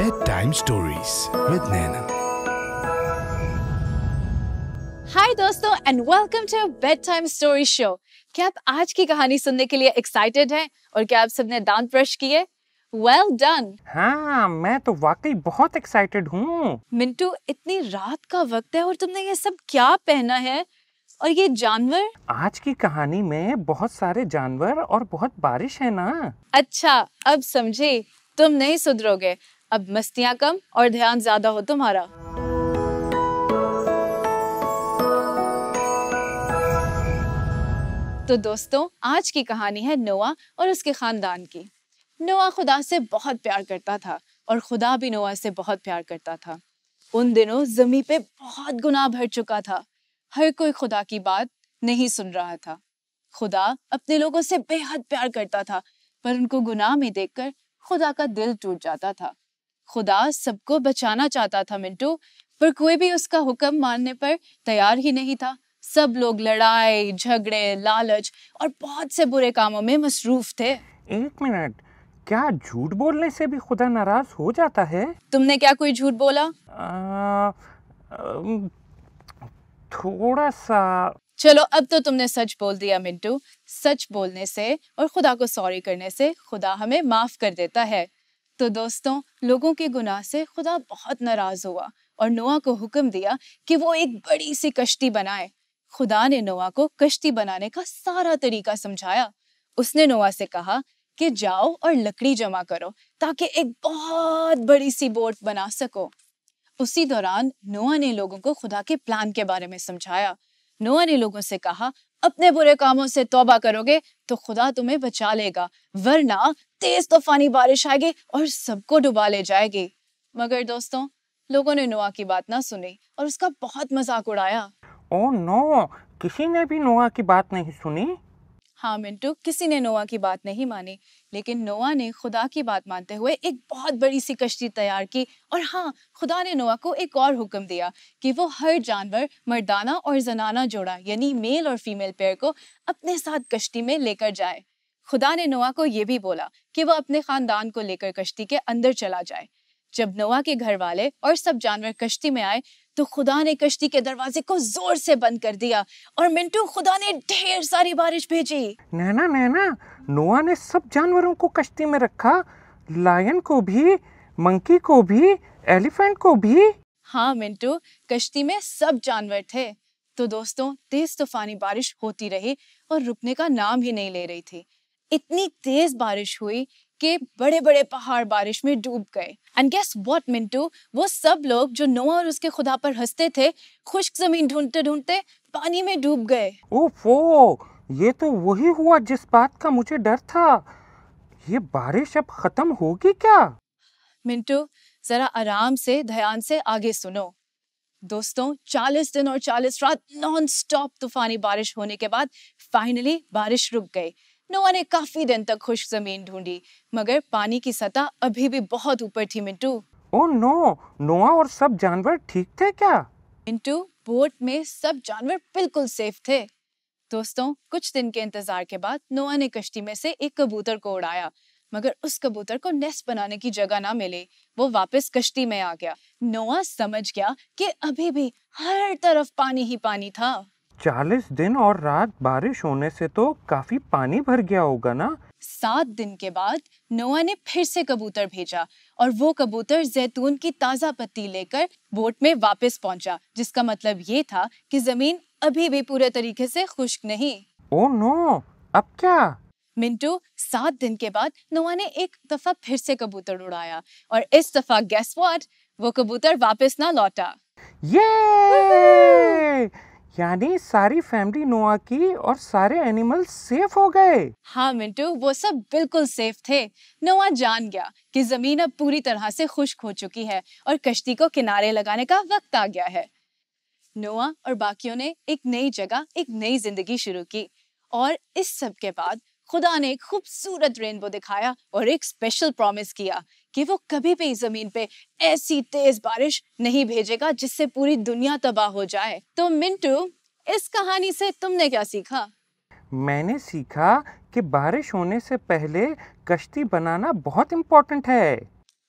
Bedtime Stories with Naina. Hi दोस्तों and welcome to bed time story show. क्या आप आज की कहानी सुनने के लिए एक्साइटेड हैं और क्या आप सबने दांत ब्रश किए? Well done. हाँ, मैं तो वाकई बहुत एक्साइटेड हूँ। मिंटू, इतनी रात का वक्त है और तुमने ये सब क्या पहना है? और ये जानवर? आज की कहानी में बहुत सारे जानवर और बहुत बारिश है ना। अच्छा, अब समझे। तुम नहीं सुधरोगे। अब मस्तियाँ कम और ध्यान ज्यादा हो तुम्हारा। तो दोस्तों, आज की कहानी है नोआ और उसके खानदान की। नोआ खुदा से बहुत प्यार करता था और खुदा भी नोआ से बहुत प्यार करता था। उन दिनों जमीन पे बहुत गुनाह भर चुका था। हर कोई खुदा की बात नहीं सुन रहा था। खुदा अपने लोगों से बेहद प्यार करता था, पर उनको गुनाह में देखकर खुदा का दिल टूट जाता था। खुदा सबको बचाना चाहता था मिंटू, पर कोई भी उसका हुक्म मानने पर तैयार ही नहीं था। सब लोग लड़ाई, झगड़े, लालच और बहुत से बुरे कामों में मसरूफ थे। एक मिनट, क्या झूठ बोलने से भी खुदा नाराज हो जाता है? तुमने क्या कोई झूठ बोला? थोड़ा सा। चलो, अब तो तुमने सच बोल दिया मिंटू। सच बोलने से और खुदा को सॉरी करने से खुदा हमें माफ कर देता है। तो दोस्तों, लोगों के गुनाह से खुदा बहुत नाराज हुआ और नोआ को हुक्म दिया कि वो एक बड़ी सी कश्ती बनाए। खुदा ने नोआ को कश्ती बनाने का सारा तरीका समझाया। उसने नोआ से कहा कि जाओ और लकड़ी जमा करो ताकि एक बहुत बड़ी सी बोट बना सको। उसी दौरान नोआ ने लोगों को खुदा के प्लान के बारे में समझाया। नोआ ने लोगों से कहा, अपने बुरे कामों से तौबा करोगे तो खुदा तुम्हें बचा लेगा, वरना तेज तूफानी बारिश आएगी और सबको डुबा ले जाएगी। मगर दोस्तों, लोगों ने नोआ की बात ना सुनी और उसका बहुत मजाक उड़ाया। ओह नो, किसी ने भी नोआ की बात नहीं सुनी। हाँ मिंटू, किसी ने नोआ की बात नहीं मानी, लेकिन नोआ ने खुदा की बात मानते हुए एक बहुत बड़ी सी कश्ती तैयार की। और हाँ, खुदा ने नोआ को एक और हुक्म दिया कि वो हर जानवर, मर्दाना और जनाना जोड़ा यानी मेल और फीमेल पेयर को अपने साथ कश्ती में लेकर जाए। खुदा ने नोआ को ये भी बोला कि वो अपने खानदान को लेकर कश्ती के अंदर चला जाए। जब नोआ के घर वाले और सब जानवर कश्ती में आए तो खुदा ने कश्ती के दरवाजे को जोर से बंद कर दिया और मिंटू, खुदा ने ढेर सारी बारिश भेजी। नैना, नोआ ने सब जानवरों को कश्ती में रखा, लायन को भी, मंकी को भी, एलिफेंट को भी। हाँ मिंटू, कश्ती में सब जानवर थे। तो दोस्तों, तेज तूफानी बारिश होती रही और रुकने का नाम ही नहीं ले रही थी। इतनी तेज बारिश हुई कि बड़े बड़े पहाड़ बारिश में डूब गए। एंड गेस व्हाट मिंटू, वो सब लोग जो नोआ और उसके खुदा पर हंसते थे, खुश्क जमीन ढूंढते ढूंढते पानी में डूब गए। ओफो, ये तो वही हुआ जिस बात का मुझे डर था। ये बारिश अब खत्म होगी क्या? मिंटू, जरा आराम से ध्यान से आगे सुनो। दोस्तों, 40 दिन और 40 रात नॉन स्टॉप तूफानी बारिश होने के बाद फाइनली बारिश रुक गई। नोआ ने काफी दिन तक खुश्क जमीन ढूंढी, मगर पानी की सतह अभी भी बहुत ऊपर थी मिंटू। ओह नो, नोआ और सब जानवर ठीक थे क्या? मिंटू, बोट में सब जानवर बिल्कुल सेफ थे। दोस्तों, कुछ दिन के इंतजार के बाद नोआ ने कश्ती में से एक कबूतर को उड़ाया, मगर उस कबूतर को नेस्ट बनाने की जगह ना मिली। वो वापस कश्ती में आ गया। नोआ समझ गया कि अभी भी हर तरफ पानी ही पानी था। 40 दिन और रात बारिश होने से तो काफी पानी भर गया होगा ना? 7 दिन के बाद नोआ ने फिर से कबूतर भेजा और वो कबूतर जैतून की ताजा पत्ती लेकर बोट में वापस पहुंचा, जिसका मतलब ये था कि जमीन अभी भी पूरे तरीके से खुश्क नहीं। ओह नो, अब क्या? मिंटू, 7 दिन के बाद नोआ ने एक दफा फिर से कबूतर उड़ाया और इस दफा गेस व्हाट, वो कबूतर वापस ना लौटा। ये यानी सारी फैमिली नोआ की और सारे एनिमल सेफ हो गए। हाँ मिंटू, वो सब बिल्कुल सेफ थे। नोआ जान गया कि जमीन अब पूरी तरह से खुश्क हो चुकी है और कश्ती को किनारे लगाने का वक्त आ गया है। नोआ और बाकियों ने एक नई जगह, एक नई जिंदगी शुरू की। और इस सब के बाद खुदा ने एक खूबसूरत रेनबो दिखाया और एक स्पेशल प्रॉमिस किया कि वो कभी भी जमीन पे ऐसी तेज बारिश नहीं भेजेगा जिससे पूरी दुनिया तबाह हो जाए। तो मिंटू, इस कहानी से तुमने क्या सीखा? मैंने सीखा कि बारिश होने से पहले कश्ती बनाना बहुत इम्पोर्टेंट है।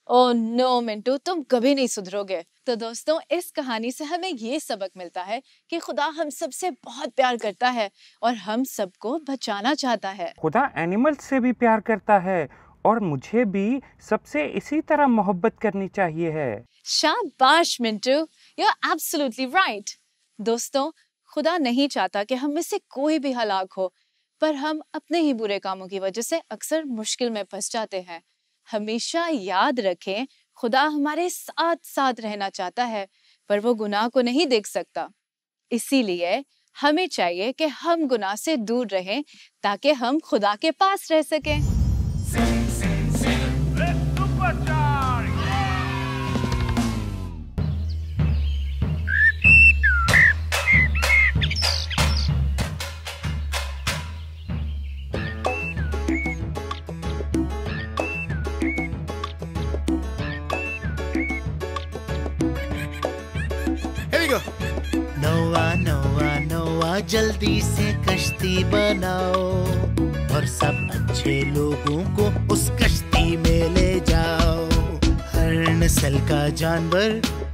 ओह नो मिंटू, तुम कभी नहीं सुधरोगे। तो दोस्तों, इस कहानी से हमें ये सबक मिलता है कि खुदा हम सबसे बहुत प्यार करता है और हम सबको बचाना चाहता है। खुदा एनिमल्स से भी प्यार करता है और मुझे भी सबसे इसी तरह मोहब्बत करनी चाहिए है। शाबाश Mintu, you are absolutely right. दोस्तों, खुदा नहीं चाहता कि हम में से कोई भी हलाक हो, पर हम अपने ही बुरे कामों की वजह से अक्सर मुश्किल में फंस जाते हैं। हमेशा याद रखें, खुदा हमारे साथ साथ रहना चाहता है, पर वो गुनाह को नहीं देख सकता। इसीलिए हमें चाहिए कि हम गुनाह से दूर रहें ताकि हम खुदा के पास रह सकें। Here we go. नोआ नोआ नोआ जल्दी से कश्ती बनाओ और सब अच्छे लोगों को उस कश्ती में ले जाओ। हर नस्ल का जानवर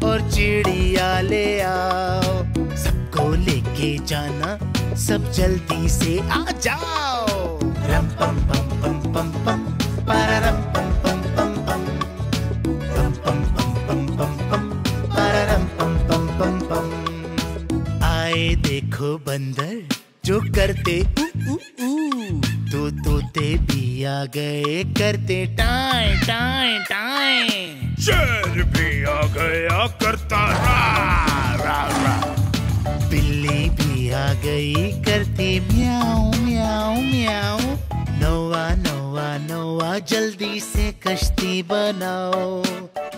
और चिड़िया ले आओ, सबको लेके जाना, सब जल्दी से आ जाओ। रम पम पम पम पम पम पारारम पम पम पम पम पम पम पम पम पम पम पारारम पम पम पम पम। आए देखो बंदर जो करते ऊ ऊ ऊ, तो तोते भी आ गए करते टाएं टाएं टाएं। शेर भी आ गया करता रा रा रा। बिल्ली भी आ गई करती म्याऊं म्याऊं म्याऊं। नोआ नोआ नोआ जल्दी से कश्ती बनाओ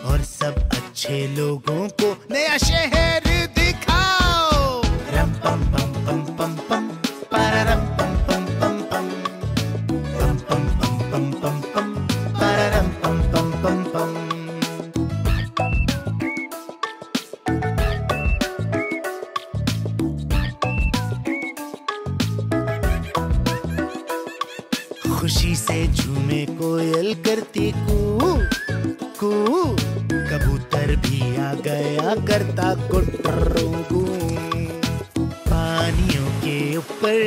और सब अच्छे लोगों को नया शहर दिखाओ। रम पम पम पम पम पम पारारम पम पम पम पम पम पम पम पम पम पम पारारम पम पम पम पम। खुशी से झूमे कोयल करती कू कू। कबूतर भी आ गया करता गुटरू। पानियों के ऊपर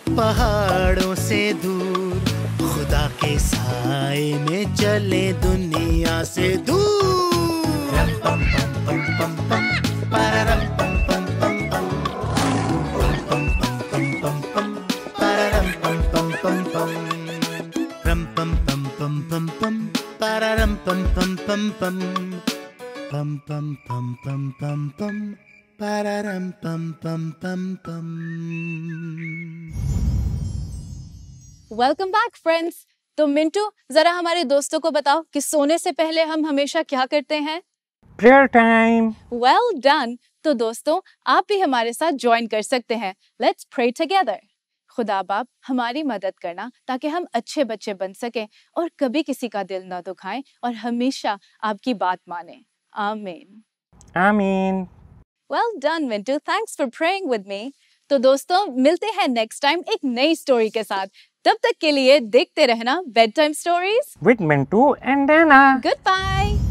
पहाड़ों से दूर, खुदा के साए में चले दुनिया से दूर। रम पम पम पम पम पम पारारम पम पम पम पम पम पम पम पम पम पारारम पम पम पम पम। रम पम पम पम पम पम पारारम पम पम पम पम पम पम पम पम पम पम पारारम पम पम पम पम। Welcome back friends. तो मिंटू, जरा हमारे दोस्तों को बताओ कि सोने से पहले हम हमेशा क्या करते हैं? Prayer time. Well done. तो दोस्तों, आप भी हमारे साथ ज्वाइन कर सकते हैं। Let's pray together. खुदा बाप, हमारी मदद करना ताकि हम अच्छे बच्चे बन सकें और कभी किसी का दिल ना दुखाएं और हमेशा आपकी बात मानें। आमीन। आमीन। Well done Mintu, thanks for praying with me. तो दोस्तों, मिलते हैं नेक्स्ट टाइम एक नई स्टोरी के साथ। तब तक के लिए देखते रहना bed time stories with Mintu and Naina. Good bye.